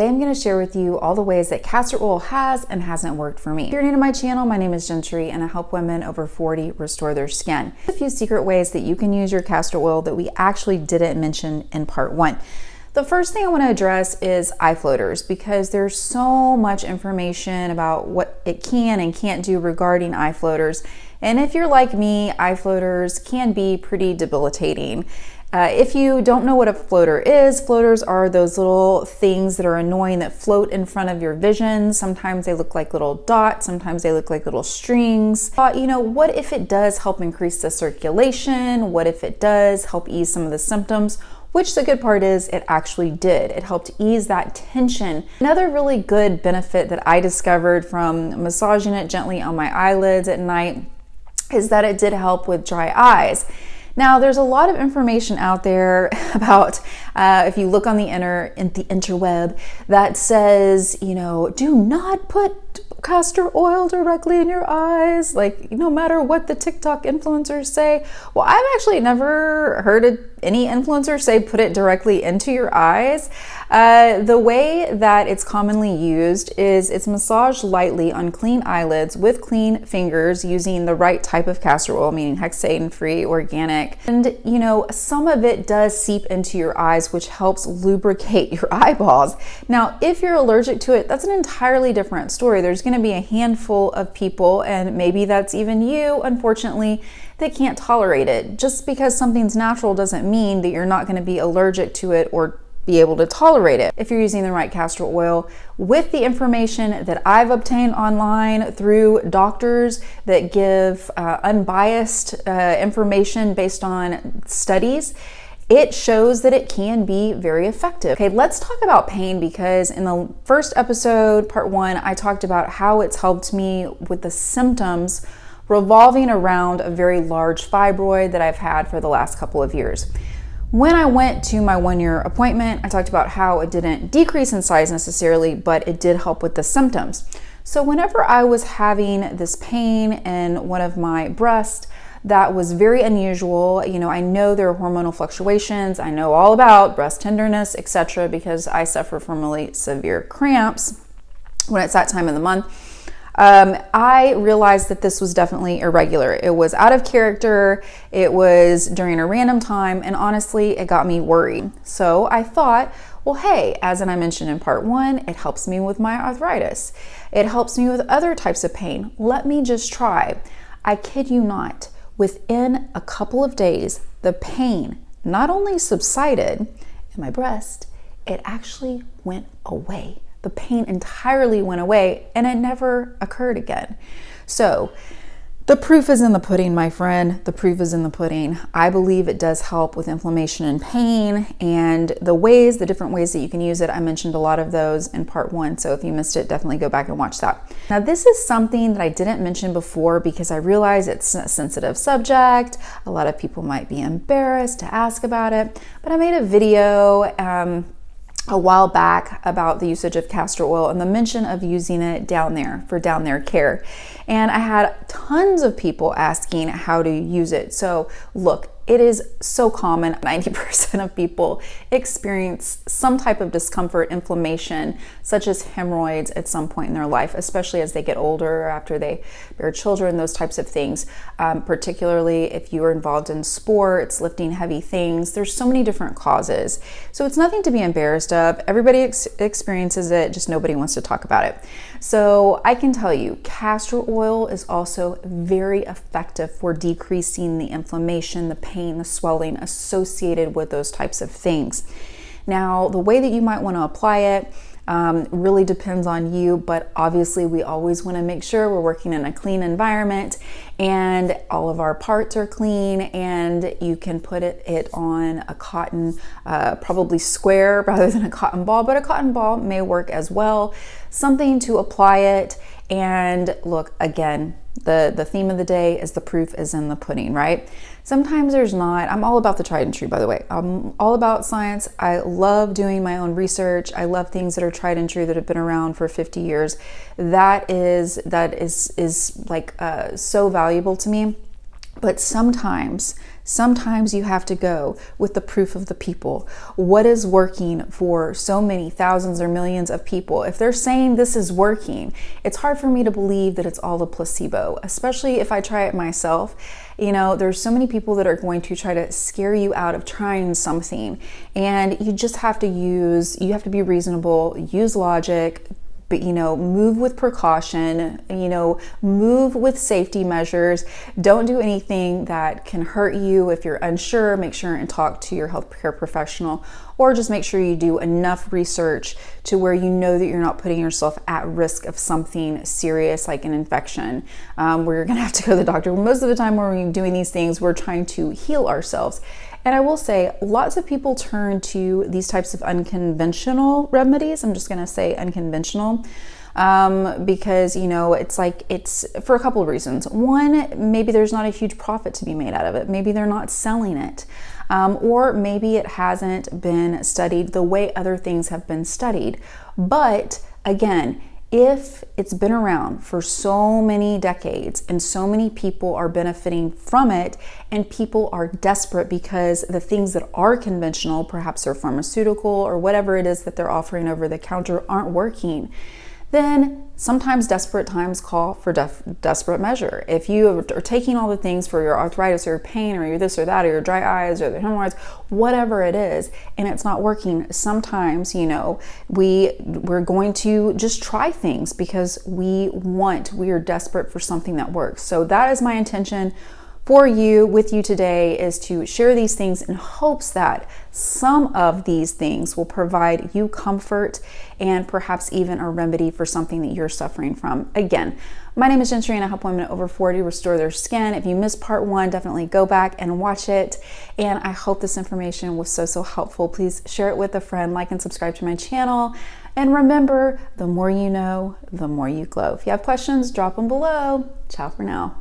Today I'm going to share with you all the ways that castor oil has and hasn't worked for me. If you're new to my channel, my name is Jentri and I help women over 40 restore their skin. A few secret ways that you can use your castor oil that we actually didn't mention in part 1. The first thing I want to address is eye floaters, because there's so much information about what it can and can't do regarding eye floaters. And if you're like me, eye floaters can be pretty debilitating. If you don't know what a floater is, floaters are those little things that are annoying that float in front of your vision. Sometimes they look like little dots, sometimes they look like little strings. What if it does help increase the circulation? What if it does help ease some of the symptoms? Which the good part is it actually did. It helped ease that tension. Another really good benefit that I discovered from massaging it gently on my eyelids at night is that it did help with dry eyes. Now, there's a lot of information out there about, if you look on the interweb, that says, do not put castor oil directly in your eyes, like no matter what the TikTok influencers say. Well, I've actually never heard any influencer say put it directly into your eyes. The way that it's commonly used is it's massaged lightly on clean eyelids with clean fingers using the right type of castor oil, meaning hexane-free, organic. And some of it does seep into your eyes, which helps lubricate your eyeballs. Now, if you're allergic to it, that's an entirely different story. There's going to be a handful of people, and maybe that's even you, unfortunately, that can't tolerate it. Just because something's natural doesn't mean that you're not going to be allergic to it or be able to tolerate it. If you're using the right castor oil with the information that I've obtained online through doctors that give unbiased information based on studies, it shows that it can be very effective. Okay, let's talk about pain, because in the first episode, part 1, I talked about how it's helped me with the symptoms revolving around a very large fibroid that I've had for the last couple of years. When I went to my 1-year appointment, I talked about how it didn't decrease in size necessarily, but it did help with the symptoms. So whenever I was having this pain in one of my breasts, that was very unusual. I know there are hormonal fluctuations. I know all about breast tenderness, etc., because I suffer from really severe cramps when it's that time of the month. I realized that this was definitely irregular. It was out of character. It was during a random time, and honestly, it got me worried. So I thought, well, hey, as I mentioned in part 1, it helps me with my arthritis. It helps me with other types of pain. Let me just try. I kid you not. Within a couple of days, the pain not only subsided in my breast, it actually went away. The pain entirely went away and it never occurred again. So the proof is in the pudding, my friend. The proof is in the pudding. I believe it does help with inflammation and pain, and the different ways that you can use it, I mentioned a lot of those in part 1. So if you missed it, definitely go back and watch that. Now, this is something that I didn't mention before because I realize it's a sensitive subject. A lot of people might be embarrassed to ask about it, but I made a video a while back about the usage of castor oil and the mention of using it down there for down there care. And I had tons of people asking how to use it. So look, it is so common. 90% of people experience some type of discomfort, inflammation, such as hemorrhoids at some point in their life, especially as they get older, after they bear children, those types of things. Particularly if you are involved in sports, lifting heavy things, there's so many different causes. So it's nothing to be embarrassed of. Everybody experiences it, just nobody wants to talk about it. So I can tell you, castor oil is also very effective for decreasing the inflammation, the pain, the swelling associated with those types of things. Now, the way that you might want to apply it really depends on you, but obviously we always want to make sure we're working in a clean environment and all of our parts are clean, and you can put it on a cotton, probably square rather than a cotton ball, but a cotton ball may work as well. Something to apply it. And look, again, the theme of the day is the proof is in the pudding, right? Sometimes there's not. I'm all about the tried and true, by the way. I'm all about science. I love doing my own research. I love things that are tried and true that have been around for 50 years. That is like so valuable to me. But sometimes you have to go with the proof of the people. What is working for so many thousands or millions of people? If they're saying this is working, it's hard for me to believe that it's all a placebo, especially if I try it myself. You know, there's so many people that are going to try to scare you out of trying something, and you just have to be reasonable, use logic, but, you know, move with precaution, you know, move with safety measures. Don't do anything that can hurt you. If you're unsure, make sure and talk to your healthcare professional, or just make sure you do enough research to where you know that you're not putting yourself at risk of something serious like an infection, where you're gonna have to go to the doctor. Most of the time when we're doing these things, we're trying to heal ourselves. And I will say, lots of people turn to these types of unconventional remedies. I'm just gonna say unconventional, because, you know, it's for a couple of reasons. One, maybe there's not a huge profit to be made out of it. Maybe they're not selling it. Or maybe it hasn't been studied the way other things have been studied. But again, if it's been around for so many decades and so many people are benefiting from it, and people are desperate because the things that are conventional, perhaps they're pharmaceutical or whatever it is that they're offering over the counter, aren't working, then sometimes desperate times call for desperate measure. If you are taking all the things for your arthritis or your pain or your this or that or your dry eyes or the hemorrhoids, whatever it is, and it's not working, sometimes, you know, we're going to just try things because we are desperate for something that works. So that is my intention with you today, is to share these things in hopes that some of these things will provide you comfort and perhaps even a remedy for something that you're suffering from. Again, my name is Jentri and I help women over 40 restore their skin. If you missed part 1, definitely go back and watch it. And I hope this information was so helpful. Please share it with a friend, like and subscribe to my channel. And remember, the more you know, the more you glow. If you have questions, drop them below. Ciao for now.